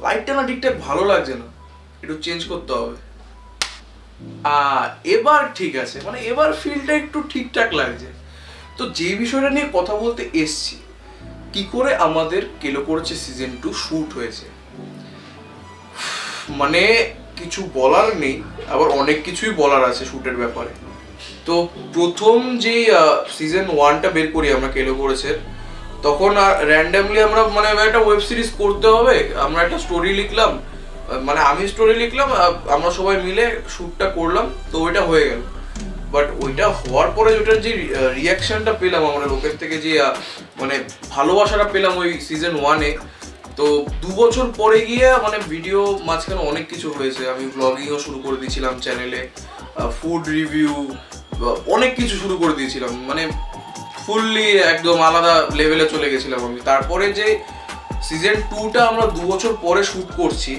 লাইটটা না ঠিকঠাক ভালো লাগছে না, একটু চেঞ্জ করতে হবে। এবার ঠিক আছে, মানে এবার ফিলটা একটু ঠিকঠাক লাগছে। তো যে বিষয়টা নিয়ে কথা বলতে এসছি, কি করে আমাদের কেলো করেছে সিজন 2 শুট হয়েছে, মানে কিছু বলার নেই, আবার অনেক কিছুই বলার আছে শুটের ব্যাপারে। তো প্রথম যে সিজন 1টা বের করি আমরা কেলো করেছে, তখন র্যান্ডামলি আমরা মানে একটা ওয়েব সিরিজ করতে হবে, আমরা একটা স্টোরি লিখলাম, মানে আমি স্টোরি লিখলাম, আমরা সবাই মিলে শ্যুটটা করলাম, তো ওইটা হয়ে গেল। বাট ওইটা হওয়ার পরে ওইটার যে রিয়াকশনটা পেলাম আমরা লোকের থেকে, যে মানে ভালোবাসাটা পেলাম ওই সিজন 1-এ, তো 2 বছর পরে গিয়ে মানে ভিডিও মাঝখানে অনেক কিছু হয়েছে। আমি ব্লগিংও শুরু করে দিয়েছিলাম চ্যানেলে, ফুড রিভিউ, অনেক কিছু শুরু করে দিয়েছিলাম, মানে ফুললি একদম আলাদা লেভেলে চলে গেছিলাম আমি। তারপরে যে সিজন 2টা আমরা 2 বছর পরে শ্যুট করছি,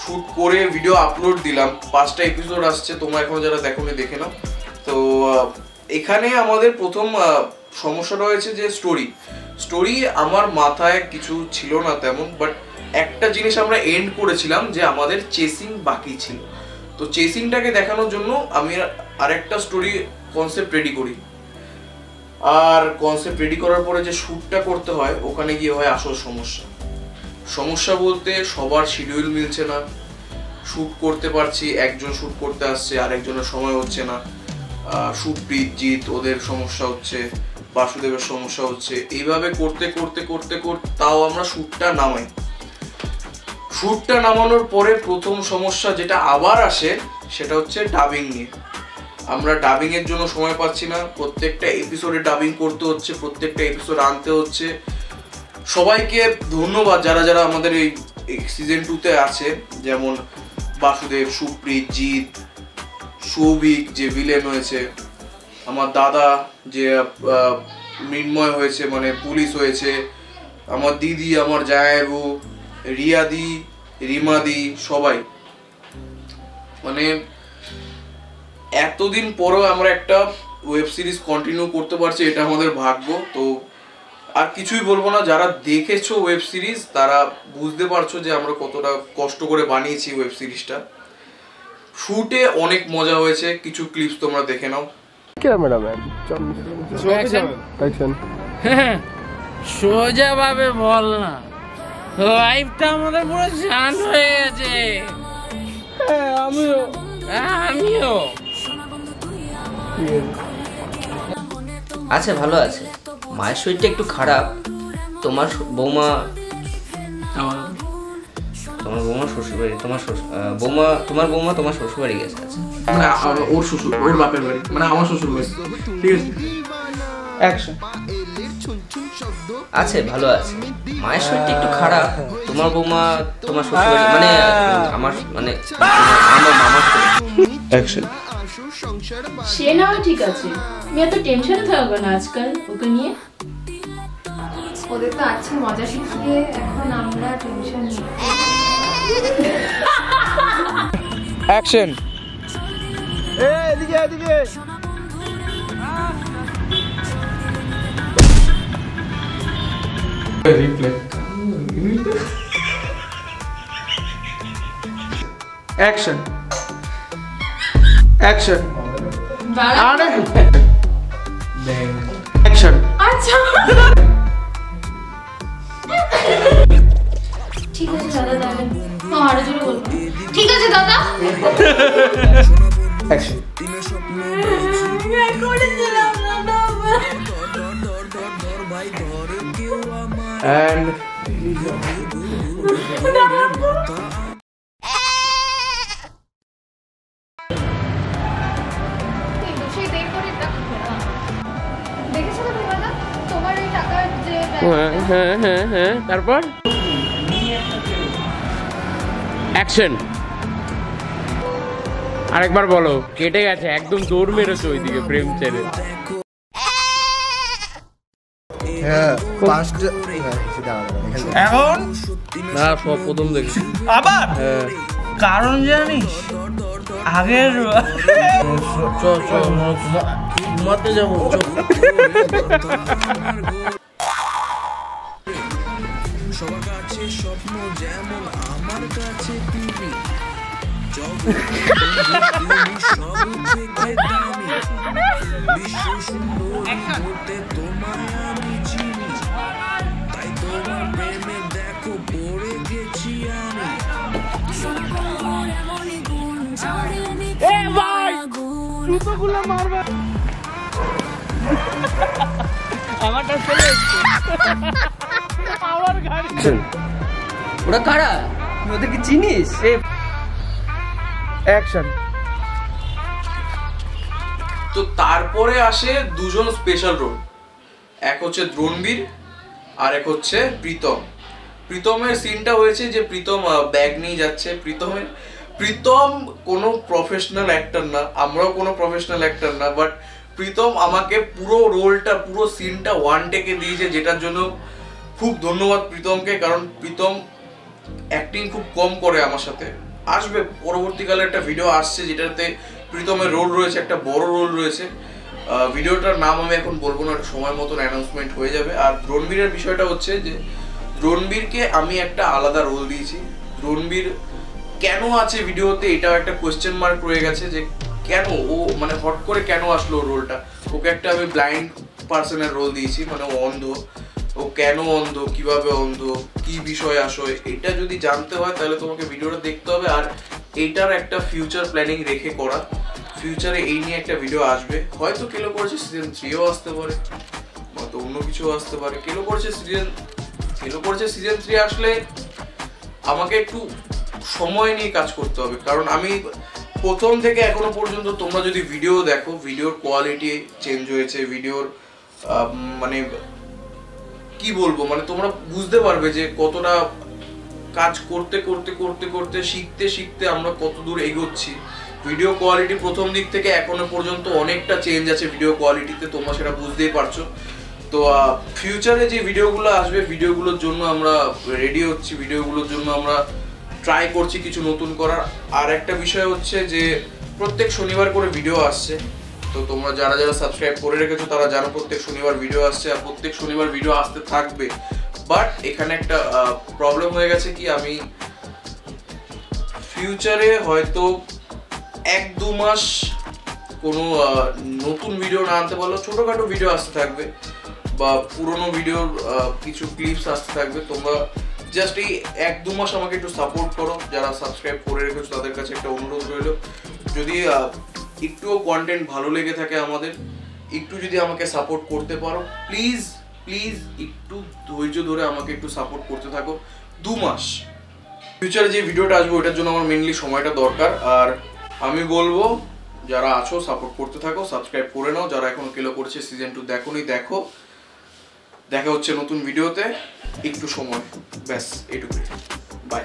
শ্যুট করে ভিডিও আপলোড দিলাম, 5টা এপিসোড আসছে, তোমরা এখন যারা দেখোনি দেখে নাও। তো এখানে আমাদের প্রথম সমস্যাটা হয়েছে যে স্টোরি আমার মাথায় কিছু ছিল না তেমন, বাট একটা জিনিস আমরা এন্ড করেছিলাম যে আমাদের চেসিং বাকি ছিল। তো চেসিংটাকে দেখানোর জন্য আমি আরেকটা স্টোরি কনসেপ্ট রেডি করি, আর কনসেপ্ট রেডি করার পরে যে শ্যুটটা করতে হয়, ওখানে গিয়ে হয় আসল সমস্যা বলতে সবার শিডিউল মিলছে না, শ্যুট করতে পারছি, একজন শ্যুট করতে আসছে, আরেকজনের সময় হচ্ছে না, সুপ্রীত, জিৎ ওদের সমস্যা হচ্ছে, বাসুদেবের সমস্যা হচ্ছে, এইভাবে করতে করতে করতে করতে তাও আমরা শ্যুটটা নামানোর পরে প্রথম সমস্যা যেটা আবার আসে সেটা হচ্ছে ডাবিং নিয়ে। আমরা ডাবিং এর জন্য সময় পাচ্ছি না, প্রত্যেকটা এপিসোডে ডাবিং করতে হচ্ছে, প্রত্যেকটা এপিসোড আনতে হচ্ছে। সবাইকে ধন্যবাদ যারা যারা আমাদের এই সিজন 2-তে আছে, যেমন বাসুদেব, সুপ্রীত, জিৎ, সৌভিক যে ভিলেন হয়েছে, আমার দাদা যে মৃন্ময় হয়েছে মানে পুলিশ হয়েছে, আমার দিদি, আমার জায়াবু, রিয়াদি, রিমাদি, সবাই। মানে এতদিন পরও আমরা একটা ওয়েব সিরিজ কন্টিনিউ করতে পারছি, এটা আমাদের ভাগ্য। তো আর কিছুই বলবো না, যারা দেখেছো ওয়েব সিরিজ তারা বুঝতে পারছো যে আমরা কতটা কষ্ট করে বানিয়েছি ওয়েব সিরিজটা। শুটে অনেক মজা হয়েছে, কিছু ক্লিপস তোমরা দেখে নাও। ক্যামেরাম্যান সোজা ভাবে বল না, লাইফটা আমাদের পুরো জান হয়ে গেছে। আমিও আছে, ভালো আছে। মায়ের শরীরটা একটু খারাপ। তোমার বৌমা শ্বশুরবাড়ি, তোমার বৌমা তোমার শ্বশুরবাড়ি গেছে। আছে মানে ওর শ্বশুর, ওর বাপের বাড়ি, মানে আমার শ্বশুর বাড়ি। ঠিক আছে, অ্যাকশন। আছে, ভালো আছে। মায়ের শরীরটা একটু খারাপ। তোমার বৌমা তোমার শ্বশুরবাড়ি, মানে আমার মামার অ্যাকশন। সে না হয় ঠিক আছে, আমি এত টেনশনে থাকবো না আজকাল ওকে নিয়ে। ওদের তো আছে মজা শিখিয়ে, এখন আমরা টেনশন নিই। অ্যাকশন। এদিকে এদিকে রিপ্লে। অ্যাকশন। অ্যাকশন। আরে অ্যাকশন। আচ্ছা ঠিক আছে দাদা, দাদা আরো জোরে বলবো। ঠিক আছে দাদা। অ্যাকশন। And হ্যাঁ, তারপর অ্যাকশন। আরেকবার বলো। কেটে গেছে, একদম দৌড় মেরেছো ওইদিকে প্রেম ছেড়ে। এখন না, সব প্রথম দেখি আবার কারণ জানিস আগের ঘুমাতে যাবো। সবার কাছে স্বপ্ন যেমন আমার কাছে তুমি সব থেকে দামি বিশ্ব সুন্দর বলতে তোমায় আমি চিনি তাই তোমার প্রেমে দেখো পড়ে গেছি আমি জুতোগুলো মারবে আমারটা চলে এসছে আমার গাড়ি ওরা কারা ওদের কি চিনিস? অ্যাকশন। তো তারপরে আসে দুজন স্পেশাল রোল, এক হচ্ছে দ্রোণবীর আর এক হচ্ছে প্রীতম। প্রীতমের সিনটা হয়েছে যে প্রীতম ব্যাগ নিয়ে যাচ্ছে। প্রীতম কোনো প্রফেশনাল অ্যাক্টর না, আমরাও কোনো প্রফেশনাল অ্যাক্টর না, বাট প্রীতম আমাকে পুরো রোলটা পুরো সিনটা ওয়ান টেকে দিয়েছে, যেটার জন্য খুব ধন্যবাদ প্রীতমকে। কারণ প্রীতম অ্যাক্টিং খুব কম করে আমার সাথে। আসবে পরবর্তীকালে একটা ভিডিও আসছে যেটাতে প্রীতমের রোল রয়েছে, একটা বড় রোল রয়েছে। ভিডিওটার নাম আমি এখন বলবো না, একটা সময় মতন অ্যানাউন্সমেন্ট হয়ে যাবে। আর দ্রোণবীরের বিষয়টা হচ্ছে যে দ্রোণবীরকে আমি একটা আলাদা রোল দিয়েছি। দ্রোণবীর কেন আছে ভিডিওতে এটাও একটা কোয়েশ্চেন মার্ক রয়ে গেছে, যে কেন ও মানে হট করে কেন আসলো রোলটা। ওকে একটা আমি ব্লাইন্ড পার্সনের রোল দিয়েছি, মানে ও অন্ধ। ও কেন অন্ধ, কিভাবে অন্ধ, কি বিষয় আসয়, এটা যদি জানতে হয় তাহলে তোমাকে ভিডিওটা দেখতে হবে। আর এইটার একটা ফিউচার প্ল্যানিং রেখে করা, ফিউচারে এই নিয়ে একটা ভিডিও আসবে। হয়তো কেলো করেছে সিজন 3ও আসতে পারে, হয়তো অন্য কিছু আসতে পারে। কেলো করেছে সিজন 3 আসলে আমাকে একটু সময় নিয়ে কাজ করতে হবে। কারণ আমি প্রথম থেকে এখনো পর্যন্ত তোমরা যদি ভিডিও দেখো, ভিডিওর কোয়ালিটি চেঞ্জ হয়েছে, ভিডিওর মানে কি বলবো, মানে তোমরা বুঝতে পারবে যে কতটা কাজ করতে করতে করতে করতে শিখতে শিখতে আমরা কত দূর এগোচ্ছি। ভিডিও কোয়ালিটি প্রথম দিক থেকে এখনো পর্যন্ত অনেকটা চেঞ্জ আছে ভিডিও কোয়ালিটিতে, তোমরা সেটা বুঝতেই পারছো। তো ফিউচারে যে ভিডিওগুলো আসবে, ভিডিওগুলোর জন্য আমরা রেডি হচ্ছি, ভিডিওগুলোর জন্য আমরা ট্রাই করছি কিছু নতুন করার। আর একটা বিষয় হচ্ছে যে প্রত্যেক শনিবার করে ভিডিও আসছে। তো তোমরা যারা যারা সাবস্ক্রাইব করে রেখেছো তারা জানো প্রত্যেক শনিবার ভিডিও আসছে, আর প্রত্যেক শনিবার ভিডিও আসতে থাকবে। বাট এখানে একটা প্রবলেম হয়ে গেছে কি, আমি ফিউচারে হয়তো 1-2 মাস কোনো নতুন ভিডিও না আনতে পারলেও ছোটোখাটো ভিডিও আসতে থাকবে, বা পুরোনো ভিডিওর কিছু ক্লিপস আসতে থাকবে। তোমরা জাস্ট এই 1-2 মাস আমাকে একটু সাপোর্ট করো। যারা সাবস্ক্রাইব করে রেখেছো তাদের কাছে একটা অনুরোধ রইল, যদি একটুও কন্টেন্ট ভালো লেগে থাকে আমাদের, একটু যদি আমাকে সাপোর্ট করতে পারো, প্লিজ প্লিজ একটু ধৈর্য ধরে আমাকে একটু সাপোর্ট করতে থাকো। 2 মাস ফিউচারে যে ভিডিওটা আসবে ওটার জন্য আমার মেনলি সময়টা দরকার। আর আমি বলবো যারা আছো সাপোর্ট করতে থাকো, সাবস্ক্রাইব করে নাও। যারা এখন কেলো করছে সিজন 2 দেখোনি, দেখো। দেখা হচ্ছে নতুন ভিডিওতে, একটু সময়, ব্যাস এটুকুই। বাই।